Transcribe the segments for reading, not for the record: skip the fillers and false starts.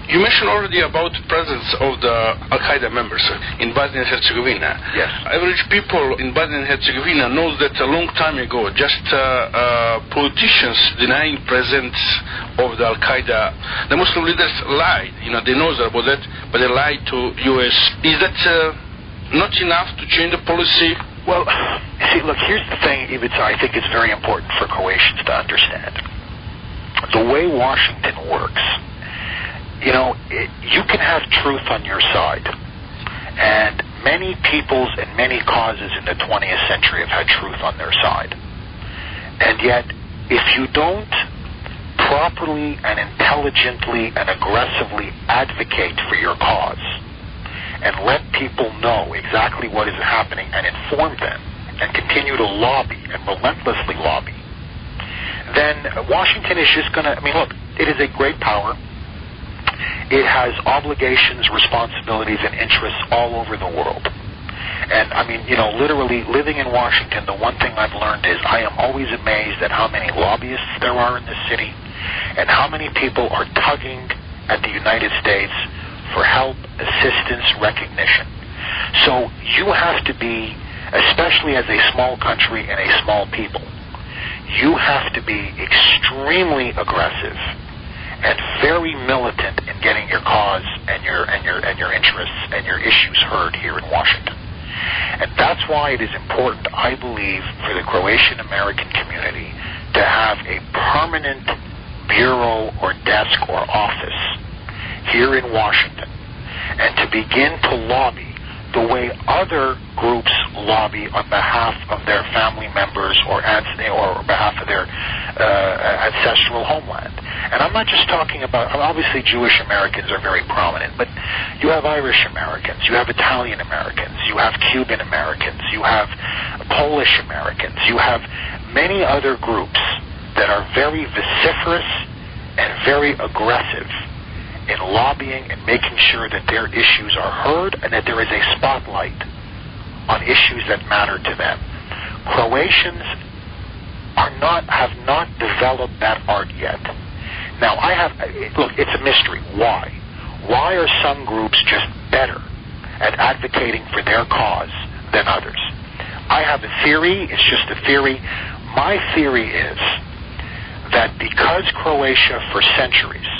You mentioned already about the presence of the Al-Qaeda members in Bosnia and Herzegovina. Yes. Average people in Bosnia and Herzegovina knows that a long time ago, just politicians denying presence of the Al-Qaeda, the Muslim leaders lied. They know about that, but they lied to U.S. Is that not enough to change the policy? Well, see, look, here's the thing, Ivica, I think it's very important for Croatians to understand. The way Washington works, you can have truth on your side. And many peoples and many causes in the 20th century have had truth on their side. And yet, if you don't properly and intelligently and aggressively advocate for your cause and let people know exactly what is happening and inform them and continue to lobby and relentlessly lobby, then Washington is just going to, look, it is a great power. It has obligations, responsibilities, and interests all over the world. And, literally living in Washington, the one thing I've learned is I am always amazed at how many lobbyists there are in this city and how many people are tugging at the United States for help, assistance, recognition. So you have to be, especially as a small country and a small people, you have to be extremely aggressive and very militant in getting your cause and your interests and your issues heard here in Washington. And that's why it is important, I believe, for the Croatian American community to have a permanent bureau or desk or office here in Washington and to begin to lobby the way other groups lobby on behalf of their family members or behalf of their ancestral homeland. And I'm not just talking about, obviously Jewish Americans are very prominent, but you have Irish Americans, you have Italian Americans, you have Cuban Americans, you have Polish Americans, you have many other groups that are very vociferous and very aggressive in lobbying and making sure that their issues are heard and that there is a spotlight on issues that matter to them. Croatians have not developed that art yet. Now, look, it's a mystery. Why? Why are some groups just better at advocating for their cause than others? I have a theory. It's just a theory. My theory is that because Croatia for centuries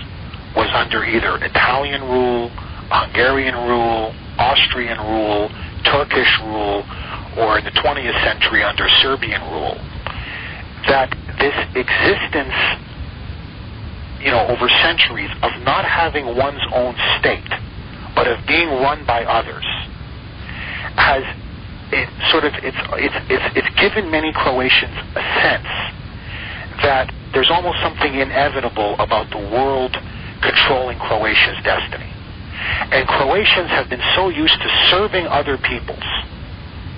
was under either Italian rule, Hungarian rule, Austrian rule, Turkish rule, or in the 20th century under Serbian rule, that this existence, over centuries of not having one's own state, but of being run by others, it's given many Croatians a sense that there's almost something inevitable about the world controlling Croatia's destiny. And Croatians have been so used to serving other peoples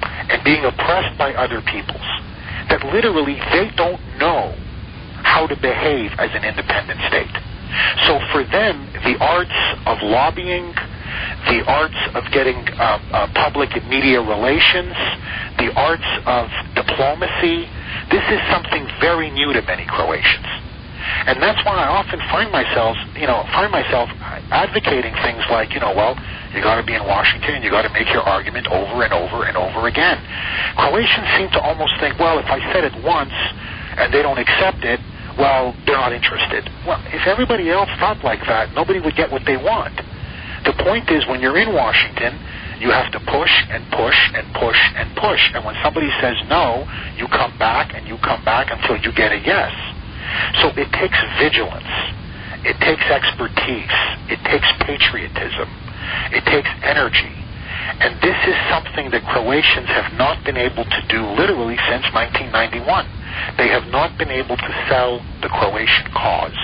and being oppressed by other peoples that literally they don't know how to behave as an independent state. So for them, the arts of lobbying, the arts of getting public and media relations, the arts of diplomacy, this is something very new to many Croatians. And that's why I often find myself advocating things like, you got to be in Washington and you got to make your argument over and over and over again. Croatians seem to almost think, well, if I said it once and they don't accept it, well, they're not interested. Well, if everybody else thought like that, nobody would get what they want. The point is, when you're in Washington, you have to push and push and push and push. And when somebody says no, you come back and you come back until you get a yes. So it takes vigilance, it takes expertise, it takes patriotism, it takes energy. And this is something that Croatians have not been able to do literally since 1991. They have not been able to sell the Croatian cause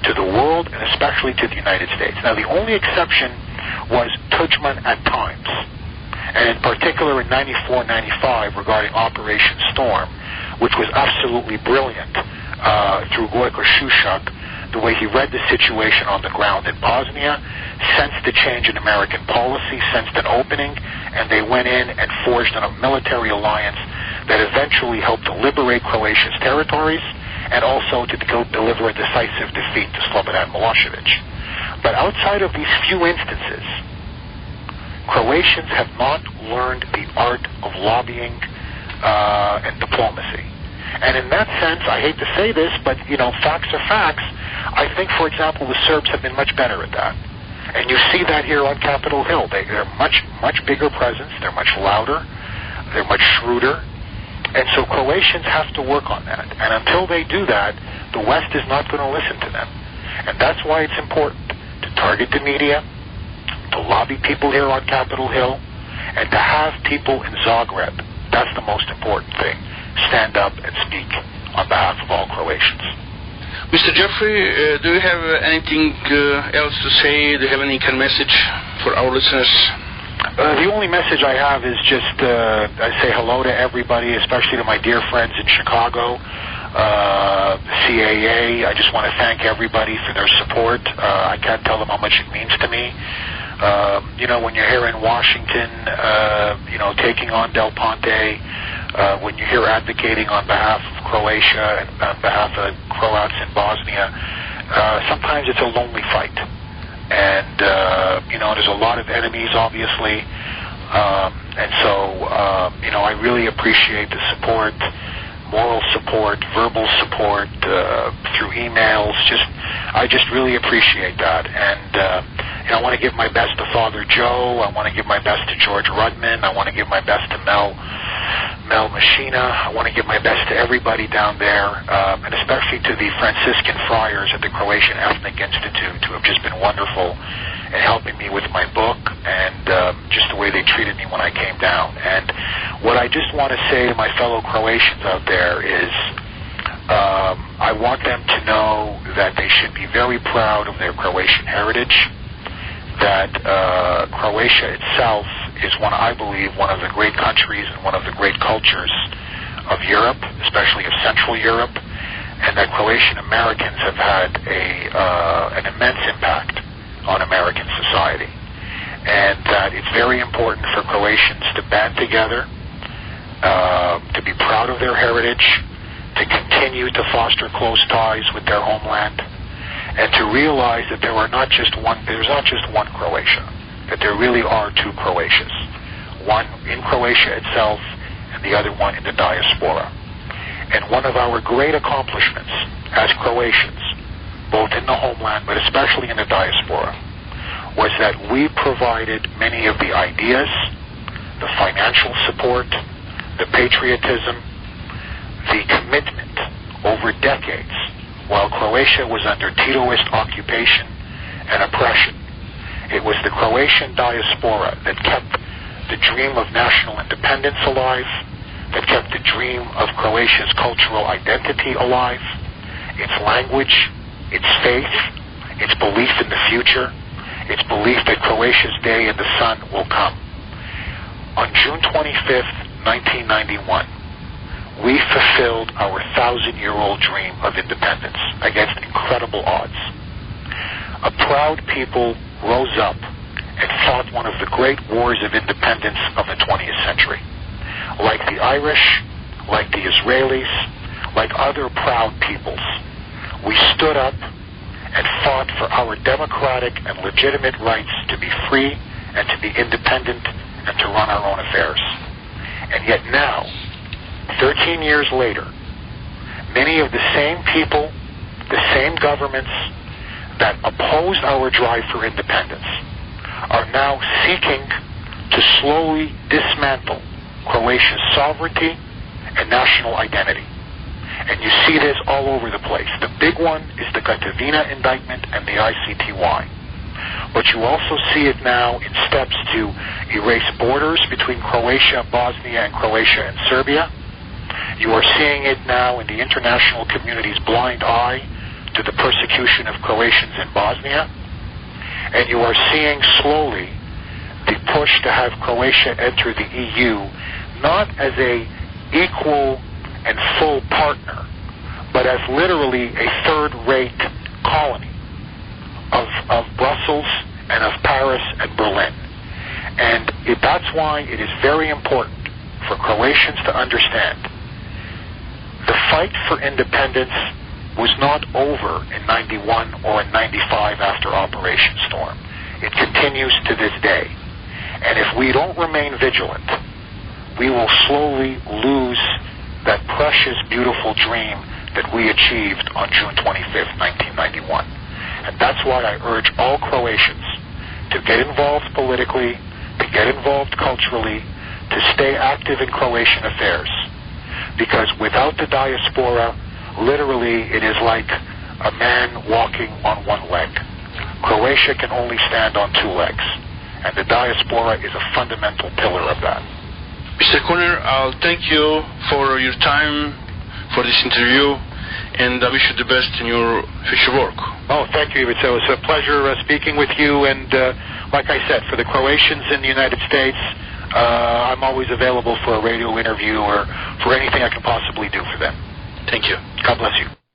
to the world and especially to the United States. Now, the only exception was Tudjman at times, and in particular in 94-95 regarding Operation Storm, which was absolutely brilliant through Gojko Šušak, the way he read the situation on the ground in Bosnia, sensed the change in American policy, sensed an opening, and they went in and forged a military alliance that eventually helped to liberate Croatia's territories and also to deliver a decisive defeat to Slobodan Milosevic. But outside of these few instances, Croatians have not learned the art of lobbying and diplomacy. And in that sense, I hate to say this, but, facts are facts. I think, for example, the Serbs have been much better at that. And you see that here on Capitol Hill. They're much bigger presence. They're much louder. They're much shrewder. And so Croatians have to work on that. And until they do that, the West is not going to listen to them. And that's why it's important to target the media, to lobby people here on Capitol Hill, and to have people in Zagreb. That's the most important thing. Stand up and speak on behalf of all Croatians. Mr. Jeffrey, do you have anything else to say? Do you have any kind of message for our listeners? The only message I have is just I say hello to everybody, especially to my dear friends in Chicago, CAA. I just want to thank everybody for their support. I can't tell them how much it means to me. When you're here in Washington, taking on Del Ponte, when you're here advocating on behalf of Croatia and on behalf of Croats in Bosnia, sometimes it's a lonely fight. And, there's a lot of enemies, obviously. And so, I really appreciate the support, moral support, verbal support, through emails. I just really appreciate that. And, I want to give my best to Father Joe. I want to give my best to George Rudman. I want to give my best to Mel Machina. I want to give my best to everybody down there, and especially to the Franciscan friars at the Croatian Ethnic Institute, who have just been wonderful in helping me with my book and just the way they treated me when I came down. And what I just want to say to my fellow Croatians out there is I want them to know that they should be very proud of their Croatian heritage, that Croatia itself is I believe, one of the great countries and one of the great cultures of Europe, especially of Central Europe, and that Croatian Americans have had an immense impact on American society. And that it's very important for Croatians to band together, to be proud of their heritage, to continue to foster close ties with their homeland, and to realize that there's not just one Croatia, that there really are two Croatias, one in Croatia itself and the other one in the diaspora. And one of our great accomplishments as Croatians, both in the homeland but especially in the diaspora, was that we provided many of the ideas, the financial support, the patriotism, the commitment over decades while Croatia was under Titoist occupation and oppression. It was the Croatian diaspora that kept the dream of national independence alive, that kept the dream of Croatia's cultural identity alive, its language, its faith, its belief in the future, its belief that Croatia's day in the sun will come. On June 25th, 1991, we fulfilled our 1,000-year-old dream of independence against incredible odds. A proud people rose up and fought one of the great wars of independence of the 20th century. Like the Irish, like the Israelis, like other proud peoples, we stood up and fought for our democratic and legitimate rights to be free and to be independent and to run our own affairs. And yet now, 13 years later, many of the same people, the same governments that opposed our drive for independence are now seeking to slowly dismantle Croatia's sovereignty and national identity. And you see this all over the place. The big one is the Gotovina indictment and the ICTY. But you also see it now in steps to erase borders between Croatia, Bosnia, and Croatia and Serbia. You are seeing it now in the international community's blind eye to the persecution of Croatians in Bosnia. And you are seeing slowly the push to have Croatia enter the EU, not as a equal and full partner, but as literally a third-rate colony of Brussels and of Paris and Berlin. And that's why it is very important for Croatians to understand the fight for independence was not over in 91 or in 95 after Operation Storm. It continues to this day. And if we don't remain vigilant, we will slowly lose that precious, beautiful dream that we achieved on June 25th, 1991. And that's why I urge all Croatians to get involved politically, to get involved culturally, to stay active in Croatian affairs. Because without the diaspora, literally it is like a man walking on one leg. Croatia can only stand on two legs, and the diaspora is a fundamental pillar of that. Mr. Kuhner, I'll thank you for your time, for this interview, and I wish you the best in your future work. Oh, thank you, Ivica. It was a pleasure speaking with you, and like I said, for the Croatians in the United States, I'm always available for a radio interview or for anything I can possibly do for them. Thank you. God bless you.